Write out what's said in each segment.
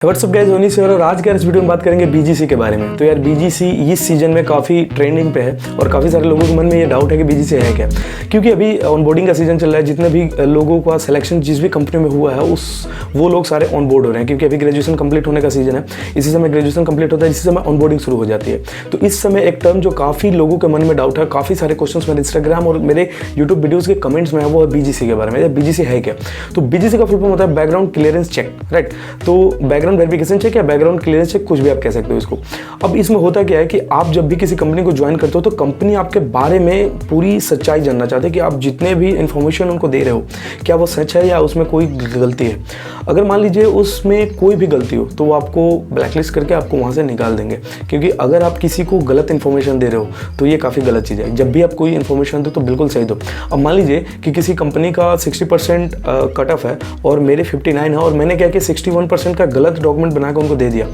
WhatsApp guys, होनी से और आज के इस वीडियो में बात करेंगे बीजीसी के बारे में। तो यार बीजीसी इस सीजन में काफ़ी ट्रेंडिंग पे है और काफ़ी सारे लोगों के मन में ये डाउट है कि बीजीसी है क्या, क्योंकि अभी ऑनबोर्डिंग का सीजन चल रहा है। जितने भी लोगों का सिलेक्शन जिस भी कंपनी में हुआ है वो लोग सारे ऑनबोर्ड हो रहे हैं, क्योंकि अभी ग्रेजुएशन कंप्लीट होने का सीजन है। इसी समय ग्रेजुएशन कंप्लीट होता है, इसी समय ऑनबोर्डिंग शुरू हो जाती है। तो इस समय एक टर्म जो काफ़ी लोगों के मन में डाउट है, काफ़ी सारे क्वेश्चन मेरे इंस्टाग्राम और मेरे यूट्यूब वीडियोज़ के कमेंट्स में है, वो है बीजीसी के बारे में। बीजीसी है क्या? तो बीजीसी का फुल फॉर्म होता है बैकग्राउंड क्लियरेंस चेक, राइट। तो बैकग्राउंड वेरिफिकेशन चेक या बैकग्राउंड क्लियरेंस चेक, कुछ भी आप कह सकते हो इसको। अब इसमें होता क्या है कि आप जब भी किसी कंपनी को ज्वाइन करते हो तो कंपनी आपके बारे में पूरी सच्चाई जानना चाहते हैं कि आप जितने भी इंफॉर्मेशन उनको दे रहे हो क्या वो सच है या उसमें कोई गलती है। अगर मान लीजिए उसमें कोई भी गलती हो तो वो आपको ब्लैकलिस्ट करके आपको वहाँ से निकाल देंगे, क्योंकि अगर आप किसी को गलत इन्फॉर्मेशन दे रहे हो तो ये काफ़ी गलत चीज़ है। जब भी आप कोई इन्फॉर्मेशन दो तो बिल्कुल सही दो। अब मान लीजिए कि किसी कंपनी का 60% कट ऑफ है और मेरे 59 है और मैंने क्या कि 61% का गलत डॉक्यूमेंट बना के उनको दे दिया,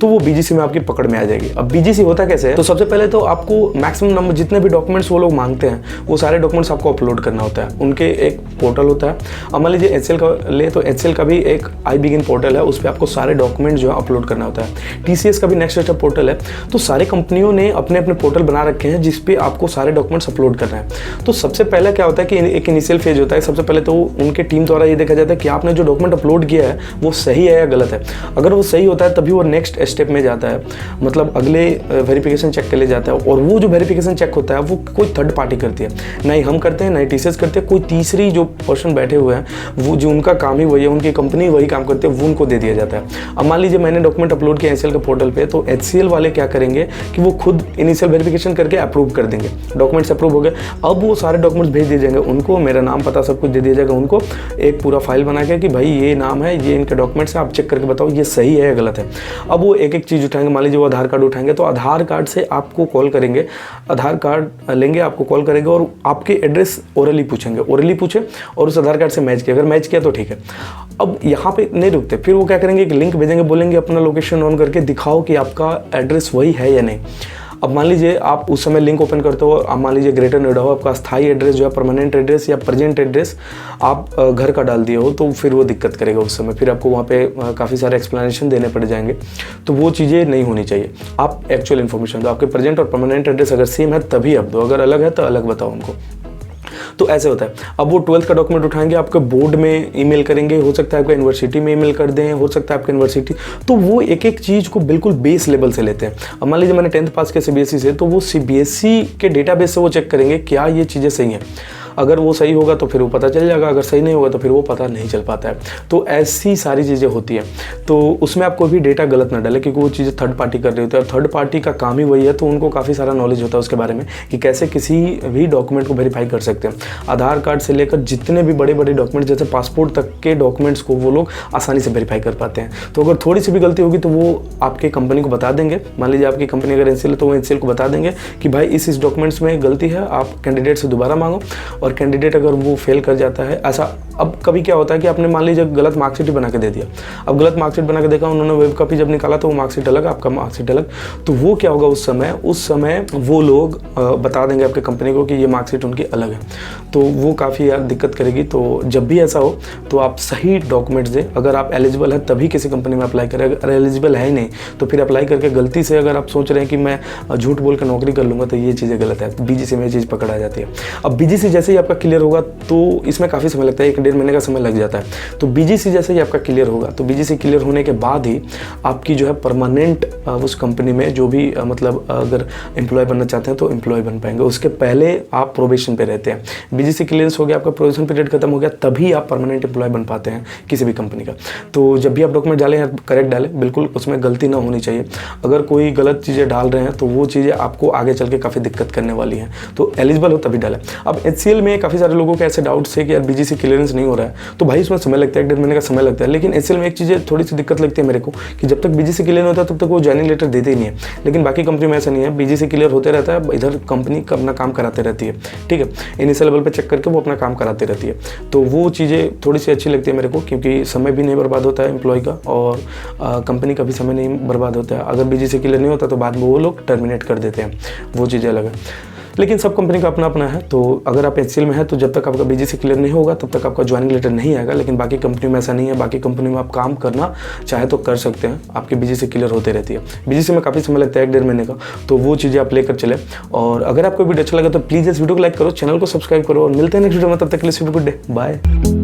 तो वो बीजीसी में आपकी पकड़ में आ जाएगी। अब बीजीसी होता कैसे है? तो सबसे पहले तो आपको मैक्सिमम नंबर जितने भी डॉक्यूमेंट्स वो लोग मांगते हैं वो सारे डॉक्यूमेंट्स आपको अपलोड करना होता है। उनके एक पोर्टल होता है। अब मान लीजिए एचसीएल का ले तो एचसीएल का भी एक iBegin पोर्टल है, उस पर आपको सारे डॉक्यूमेंट जो है अपलोड करना होता है। टीसीएस का भी नेक्स्ट स्टेप पोर्टल है। तो सारे कंपनियों ने अपने अपने पोर्टल बना रखे हैं जिसपे आपको सारे डॉक्यूमेंट्स अपलोड करना है। तो सबसे पहले क्या होता है कि एक इनिशियल फेज होता है। सबसे पहले तो उनके टीम द्वारा ये देखा जाता है कि आपने जो डॉक्यूमेंट अपलोड किया है वो सही है या गलत है। अगर वो सही होता है तभी वो नेक्स्ट स्टेप में जाता है, मतलब अगले वेरिफिकेशन चेक के लिए जाता है। और वो जो वेरिफिकेशन चेक होता है वो कोई थर्ड पार्टी करती है, ना ही हम करते हैं ना ही टीसीएस करते हैं। कोई तीसरी जो पर्सन बैठे हुए हैं वो जो उनका काम ही वही है, उनकी कंपनी वही काम करती है, वो उनको दे दिया जाता है। अब मान लीजिए मैंने डॉक्यूमेंट अपलोड किया एचसीएल के पोर्टल पे, तो एचसीएल वाले क्या करेंगे कि वो खुद इनिशियल वेरिफिकेशन करके अप्रूव कर देंगे। डॉक्यूमेंट्स अप्रूव हो गए, अब वो सारे डॉक्यूमेंट्स भेज दिए जाएंगे उनको, मेरा नाम पता सब कुछ दे दिया जाएगा उनको, एक पूरा फाइल बना के कि भाई ये नाम है, ये इनके डॉक्यूमेंट्स हैं, आप चेक करके बताओ ये सही है या गलत है। अब वो एक एक चीज़ उठाएंगे। मान लीजिए वो आधार कार्ड उठाएंगे तो आधार कार्ड से आपको कॉल करेंगे, आधार कार्ड लेंगे, आपको कॉल करेंगे और आपके एड्रेस ओरली पूछेंगे, ओरली पूछे और उस आधार कार्ड से मैच किया, अगर मैच किया तो ठीक है। अब यहाँ पे नहीं रुकते, फिर वो क्या करेंगे कि लिंक भेजेंगे, बोलेंगे अपना लोकेशन ऑन करके दिखाओ कि आपका एड्रेस वही है या नहीं। अब मान लीजिए आप उस समय लिंक ओपन करते हो, आप मान लीजिए ग्रेटर नोएडा हो, आपका स्थायी एड्रेस जो है परमानेंट एड्रेस या प्रेजेंट एड्रेस आप घर का डाल दिए हो, तो फिर वो दिक्कत करेगा उस समय। फिर आपको वहाँ पे काफ़ी सारे एक्सप्लेनेशन देने पड़ जाएंगे, तो वो चीज़ें नहीं होनी चाहिए। आप एक्चुअल इन्फॉर्मेशन दो, आपके प्रेजेंट और परमानेंट एड्रेस अगर सेम है तभी आप दो, अगर अलग है तो अलग बताओ उनको। तो ऐसे होता है। अब वो 12th का डॉक्यूमेंट उठाएंगे, आपके बोर्ड में ईमेल करेंगे, हो सकता है आपका यूनिवर्सिटी में ईमेल कर दें, हो सकता है आपका यूनिवर्सिटी, तो वो एक एक चीज़ को बिल्कुल बेस लेवल से लेते हैं। अब मान लीजिए मैंने 10th पास किया सीबीएसई से, तो वो सीबीएसई के डेटाबेस से वो चेक करेंगे क्या ये चीज़ें सही हैं। अगर वो सही होगा तो फिर वो पता चल जाएगा, अगर सही नहीं होगा तो फिर वो पता नहीं चल पाता है। तो ऐसी सारी चीज़ें होती हैं। तो उसमें आप कोई भी डेटा गलत ना डालें, क्योंकि वो चीज़ें थर्ड पार्टी कर रही होती है और थर्ड पार्टी का काम ही वही है, तो उनको काफ़ी सारा नॉलेज होता है उसके बारे में कि कैसे किसी भी डॉक्यूमेंट को वेरीफाई कर सकते हैं। आधार कार्ड से लेकर जितने भी बड़े बड़े डॉक्यूमेंट जैसे पासपोर्ट तक के डॉक्यूमेंट्स को वो लोग आसानी से वेरीफाई कर पाते हैं। तो अगर थोड़ी सी भी गलती होगी तो वो आपके कंपनी को बता देंगे। मान लीजिए आपकी कंपनी अगर एचसीएल है तो वो एचसीएल को बता देंगे कि भाई इस डॉक्यूमेंट्स में गलती है, आप कैंडिडेट से दोबारा मांगो। और कैंडिडेट अगर वो फेल कर जाता है, ऐसा अब कभी क्या होता है कि आपने मान लीजिए गलत मार्कशीट ही बना के दे दिया। अब गलत मार्कशीट बना के देखा, उन्होंने वेब कॉपी जब निकाला तो वो मार्कशीट अलग, आपका मार्कशीट अलग। तो वो क्या होगा उस समय वो लोग बता देंगे आपके कंपनी को कि ये मार्कशीट उनकी अलग है। तो वो काफ़ी यार दिक्कत करेगी। तो जब भी ऐसा हो तो आप सही डॉक्यूमेंट्स दें। अगर आप एलिजिबल है तभी किसी कंपनी में अप्लाई करें, अगर एलिजिबल है ही नहीं तो फिर अप्लाई करके गलती से अगर आप सोच रहे हैं कि मैं झूठ बोल कर नौकरी कर लूँगा तो ये चीज़ें गलत है। बीजीसी में ये चीज़ पकड़ा जाती है। अब बीजीसी जैसे ही आपका क्लियर होगा तो इसमें काफ़ी समय लगता है, 1-1.5 महीने का समय लग जाता है। तो बीजीसी जैसे ही आपका क्लियर होगा तो बीजीसी क्लियर होने के बाद ही आपकी जो है परमानेंट उस कंपनी में जो भी मतलब अगर एम्प्लॉय बनना चाहते हैं तो एम्प्लॉय बन पाएंगे। उसके पहले आप प्रोबेशन पे रहते हैं। बीजीसी क्लियरेंस हो गया, आपका प्रोबेशन पीरियड खत्म हो गया, तभी आप परमानेंट एम्प्लॉय बन पाते हैं किसी भी कंपनी का। तो जब भी आप डॉक्यूमेंट डालें करेक्ट डालें, बिल्कुल उसमें गलती ना होनी चाहिए। अगर कोई गलत चीज़ें डाल रहे हैं तो वो चीज़ें आपको आगे चल के काफ़ी दिक्कत करने वाली हैं। तो एलिजिबल हो तभी डालें। अब एचसीएल में काफ़ी सारे लोगों के ऐसे डाउट्स है कि यार बीजीसी क्लियरेंस नहीं हो रहा है, तो भाई उसमें समय लगता है, 1-1.5 महीने का समय लगता है। लेकिन एचसीएल में एक चीज़ थोड़ी सी दिक्कत लगती है मेरे को कि जब तक बीजीसी क्लियर होता है तब तक वो ज्वाइनिंग लेटर देते ही नहीं है। लेकिन बाकी कंपनी में ऐसा नहीं है, बीजीसी क्लियर होते रहता है, इधर कंपनी अपना काम कराते रहती है। ठीक है, इनिशियल लेवल पे चेक करके वो अपना काम कराती रहती है। तो वो चीज़ें थोड़ी सी अच्छी लगती है मेरे को, क्योंकि समय भी नहीं बर्बाद होता है एम्प्लॉय का और कंपनी का भी समय नहीं बर्बाद होता है। अगर बीजीसी क्लियर नहीं होता तो बाद में वो लोग टर्मिनेट कर देते हैं, वो चीज़ें अलग है। लेकिन सब कंपनी का अपना अपना है। तो अगर आप HCL में है तो जब तक आपका BGC क्लियर नहीं होगा तब तक आपका ज्वाइनिंग लेटर नहीं आएगा। लेकिन बाकी कंपनी में ऐसा नहीं है, बाकी कंपनी में आप काम करना चाहे तो कर सकते हैं, आपकी BGC क्लियर होती रहती है। BGC में काफ़ी समय लगता है, 1-1.5 महीने का, तो वो चीज़ें आप लेकर चले। और अगर आपको वीडियो अच्छा लगा तो प्लीज़ इस वीडियो को लाइक करो, चैनल को सब्सक्राइब करो और मिलते हैं नेक्स्ट वीडियो में। तब तक के लिए गुड डे, बाय।